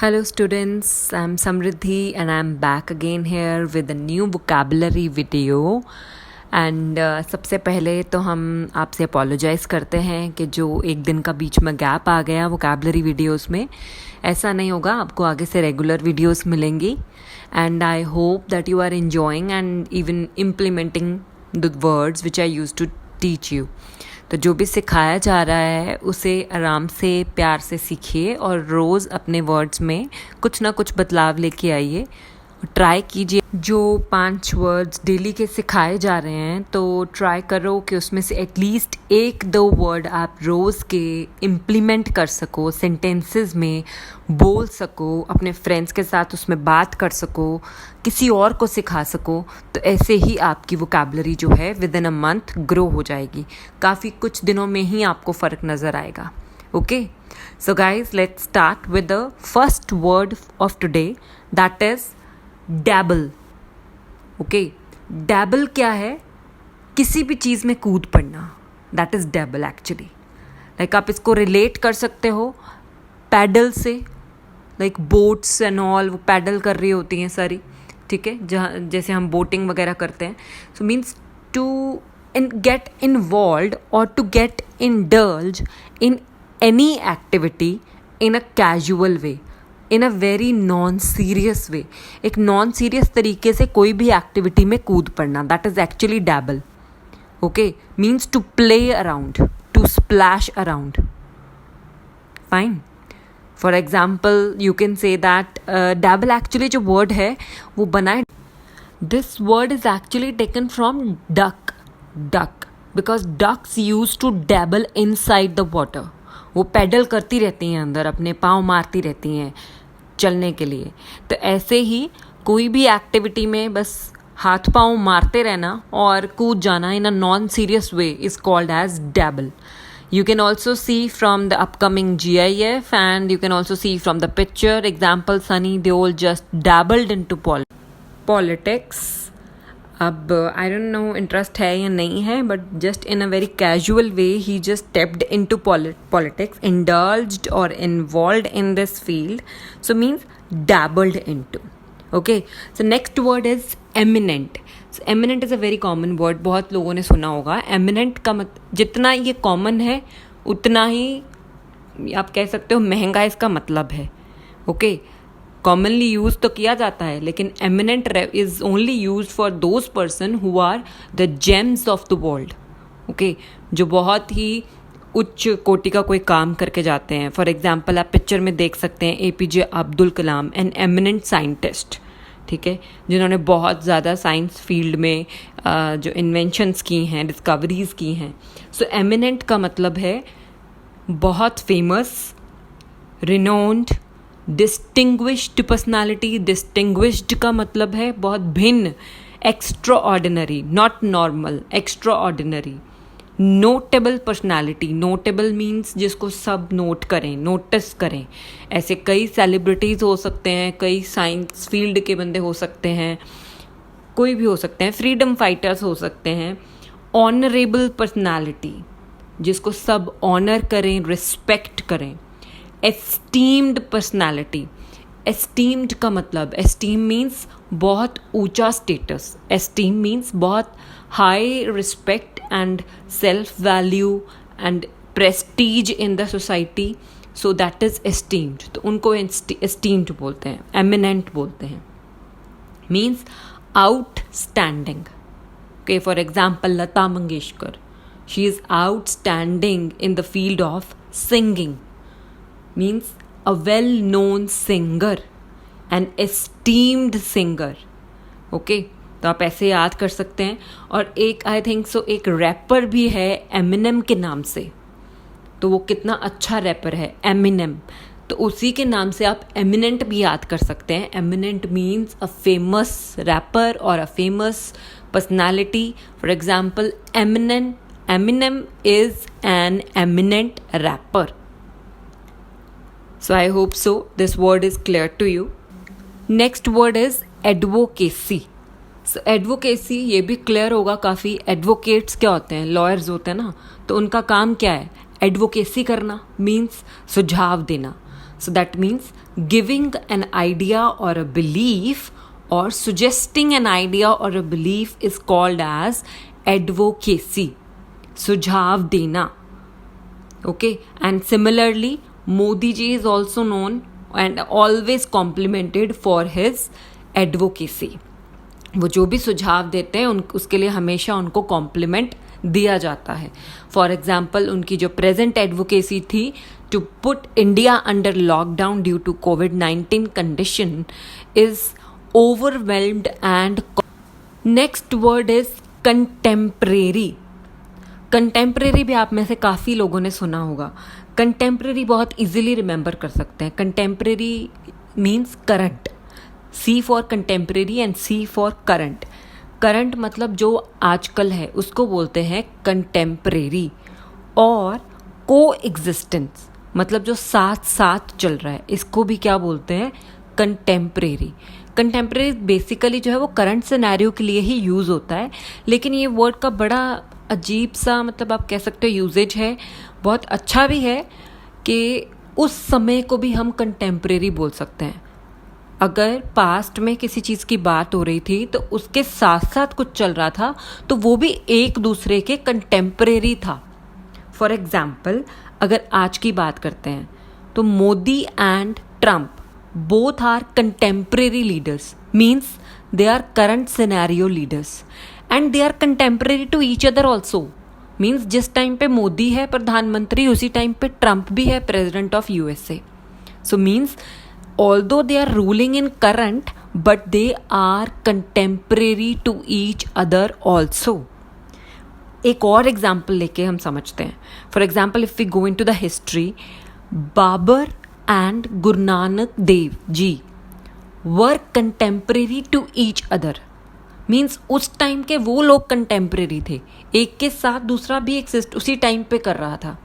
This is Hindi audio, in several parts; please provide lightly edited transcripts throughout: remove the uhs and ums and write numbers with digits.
Hello, students. I'm Samriddhi, and I'm back again here with a new vocabulary video. And सबसे पहले तो हम आपसे अपोलोजाइज़ करते हैं कि जो एक दिन का बीच में गैप आ गया वोकेबलरी वीडियोस में, ऐसा नहीं होगा. आपको आगे से रेगुलर वीडियोस मिलेंगी. And I hope that you are enjoying and even implementing the words which I use to teach you. तो जो भी सिखाया जा रहा है उसे आराम से प्यार से सीखिए और रोज़ अपने वर्ड्स में कुछ ना कुछ बदलाव लेके आइए. ट्राई कीजिए. जो 5 वर्ड्स डेली के सिखाए जा रहे हैं तो ट्राई करो कि उसमें से एटलीस्ट 1-2 वर्ड आप रोज़ के इम्प्लीमेंट कर सको, सेंटेंसेस में बोल सको, अपने फ्रेंड्स के साथ उसमें बात कर सको, किसी और को सिखा सको. तो ऐसे ही आपकी वोकेबलरी जो है with in a month grow हो जाएगी. काफ़ी कुछ दिनों में ही आपको फ़र्क नज़र आएगा. Okay, so guys let's start with the first word of today, that is dabble. Okay, dabble क्या है? किसी भी चीज़ में कूद पड़ना. That is dabble actually. Like आप इसको रिलेट कर सकते हो पैडल से. लाइक बोट्स एंड ऑल, वो पैडल कर रही होती हैं सारी, ठीक है, जहाँ जैसे हम बोटिंग वगैरह करते हैं. So means to get involve और to get indulge in any activity in a casual way, in a very non serious way. एक नॉन सीरियस तरीके से कोई भी एक्टिविटी में कूद पड़ना, that is actually dabble. Okay, means to play around, to splash around. Fine. For example you can say that dabble actually जो वर्ड है वो बना है, this word is actually taken from duck. Duck because ducks use to dabble inside the water. वो पैडल करती रहती हैं अंदर, अपने पाँव मारती रहती हैं चलने के लिए. तो ऐसे ही कोई भी एक्टिविटी में बस हाथ पाँव मारते रहना और कूद जाना in a non serious way is called as dabble. You can also see from the upcoming GIF and you can also see from the picture. Example, Sunny, they all just dabbled into politics. अब आई डोंट नो इंटरेस्ट है या नहीं है, but just in a very casual way he just stepped into politics, indulged और involved in this field. So means dabbled into. Okay, so next word is eminent. So eminent is a very common word, बहुत लोगों ने सुना होगा. एमिनेंट का जितना ये कॉमन है उतना ही आप कह सकते हो महंगा इसका मतलब है. ओके, कॉमनली यूज तो किया जाता है, लेकिन eminent is only use for those person who are the gems of the world. Okay, जो बहुत ही उच्च कोटि का कोई काम करके जाते हैं. फॉर एग्जाम्पल आप पिक्चर में देख सकते हैं APJ Abdul Kalam, an eminent scientist, ठीक है, जिन्होंने बहुत ज़्यादा साइंस फील्ड में जो इन्वेंशंस की हैं, डिस्कवरीज की हैं. सो एमिनेंट का मतलब है बहुत famous, renowned, distinguished personality. Distinguished का मतलब है बहुत भिन्न, extra ordinary, not normal, extra ordinary. Notable personality. Notable means जिसको सब नोट करें, नोटिस करें. ऐसे कई सेलिब्रिटीज़ हो सकते हैं, कई साइंस फील्ड के बंदे हो सकते हैं, कोई भी हो सकते हैं, फ्रीडम फाइटर्स हो सकते हैं. ऑनरेबल पर्सनालिटी, जिसको सब ऑनर करें, रिस्पेक्ट करें. Esteemed personality. एस्टीम्ड का मतलब, एस्टीम मीन्स बहुत ऊंचा स्टेटस. एस्टीम मीन्स बहुत high respect and self value and Prestige in the society. So that is esteemed. तो उनको एस्टीम्ड बोलते हैं, एमिनेंट बोलते हैं. Means outstanding. Okay, for example Lata Mangeshkar, she is outstanding in the field of singing. means a well-known singer, an esteemed singer. Okay, तो आप ऐसे याद कर सकते हैं. और एक आई थिंक सो एक रैपर भी है एमिनेम के नाम से. तो वो कितना अच्छा रैपर है, एमिनेम. तो उसी के नाम से आप एमिनेंट भी याद कर सकते हैं. Eminent means a famous rapper और a famous personality. For example Eminem is an eminent rapper. So I hope so this word is clear to you. Next word is advocacy. So advocacy ये भी clear होगा काफ़ी. Advocates क्या होते हैं? Lawyers होते हैं ना. तो उनका काम क्या है? Advocacy करना means सुझाव देना. So that means giving an idea or a belief or suggesting an idea or a belief is called as advocacy. सुझाव देना. Okay, and similarly Modi ji is also known and always complimented for his advocacy. वो जो भी सुझाव देते हैं उसके लिए हमेशा उनको कॉम्प्लीमेंट दिया जाता है. फॉर एग्जाम्पल उनकी जो प्रेजेंट एडवोकेसी थी to put India under lockdown due to COVID-19 condition is overwhelmed and. Next word is contemporary. Contemporary भी आप में से काफ़ी लोगों ने सुना होगा. कंटेम्परेरी बहुत इजीली रिमेंबर कर सकते हैं. Contemporary means current. C for contemporary and C for current. Current मतलब जो आजकल है उसको बोलते हैं कंटेम्परेरी. और को एग्जिस्टेंस मतलब जो साथ साथ चल रहा है इसको भी क्या बोलते हैं, कंटेम्परेरी. कंटेम्परेरी बेसिकली जो है वो करंट सिनेरियो के लिए ही यूज़ होता है. लेकिन ये वर्ड का बड़ा अजीब सा मतलब आप कह सकते हो यूजेज है. बहुत अच्छा भी है कि उस समय को भी हम कंटेम्परेरी बोल सकते हैं. अगर पास्ट में किसी चीज़ की बात हो रही थी तो उसके साथ साथ कुछ चल रहा था तो वो भी एक दूसरे के कंटेम्परेरी था. फॉर एग्जाम्पल अगर आज की बात करते हैं तो Modi and Trump both are contemporary leaders. Means they are current scenario leaders and they are contemporary to each other also. Means जिस टाइम पे मोदी है प्रधानमंत्री उसी टाइम पे ट्रम्प भी है president of USA. So means although they are ruling in current but they are contemporary to each other also. एक और एग्जाम्पल लेके हम समझते हैं. For example if we go into the history, Babur and Guru Nanak Dev ji were contemporary to each other. Means उस टाइम के वो लोग कंटेम्परेरी थे, एक के साथ दूसरा भी एक्सिस्ट उसी टाइम पे कर रहा था.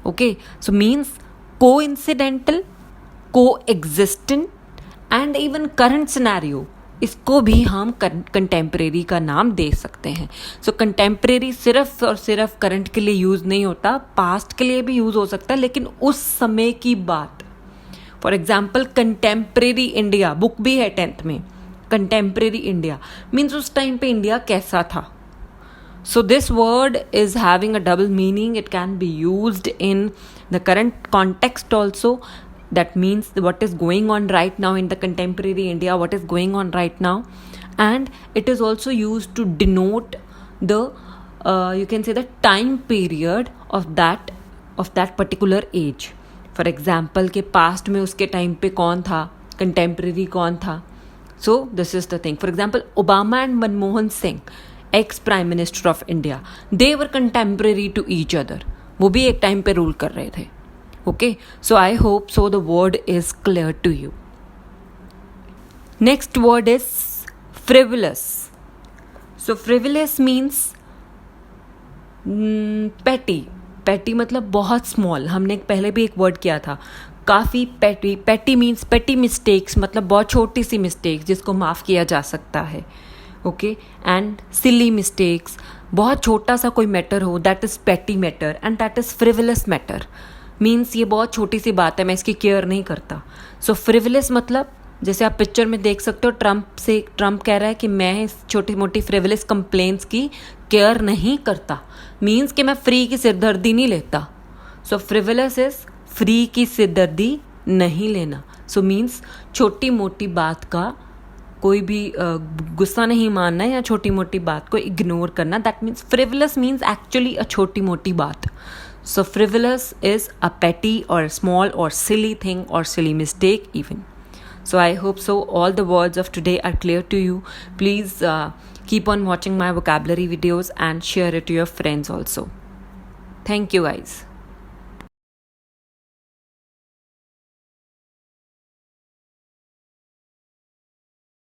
Okay, so means coincidental, coexistent and even current scenario, इसको भी हम कंटेम्परेरी का नाम दे सकते हैं. सो कंटेम्परेरी सिर्फ और सिर्फ करंट के लिए यूज़ नहीं होता, पास्ट के लिए भी यूज़ हो सकता है लेकिन उस समय की बात. For example contemporary India book भी है 10th में. कंटेम्परेरी इंडिया मीन्स उस टाइम पे इंडिया कैसा था. So this word is having a double meaning. It can be used in the current context also. That means what is going on right now in the contemporary India, what is going on right now. And it is also used to denote the you can say the time period of that particular age. For example के past में उसके time पे कौन था, contemporary कौन था. So this is the thing. For example Obama and Manmohan Singh, ex prime minister of India, they were contemporary to each other. वो भी एक टाइम पे रूल कर रहे थे. Okay, so I hope so the word is clear to you. Next word is frivolous. So frivolous means petty. Petty मतलब बहुत small. हमने पहले भी एक word किया था, काफ़ी petty. Petty means petty mistakes मतलब बहुत छोटी सी mistakes जिसको माफ़ किया जा सकता है. Okay, and silly mistakes, बहुत छोटा सा कोई मैटर हो, that is petty matter and that is frivolous matter. Means ये बहुत छोटी सी बात है, मैं इसकी केयर नहीं करता. सो फ्रिवलेस मतलब जैसे आप पिक्चर में देख सकते हो ट्रम्प कह रहा है कि मैं इस छोटी मोटी फ्रिवलेस कंप्लेंट्स की केयर नहीं करता. मीन्स कि मैं फ्री की सिरदर्दी नहीं लेता. सो फ्रिवलेस इज फ्री की सिरदर्दी नहीं लेना. सो मीन्स छोटी मोटी बात का कोई भी गुस्सा नहीं मानना या छोटी मोटी बात को इग्नोर करना. That means frivolous means actually a छोटी मोटी बात. So frivolous is a petty or small or silly thing or silly mistake even. So I hope so all the words of today are clear to you. Please keep on watching my vocabulary videos and share it to your friends also. Thank you guys.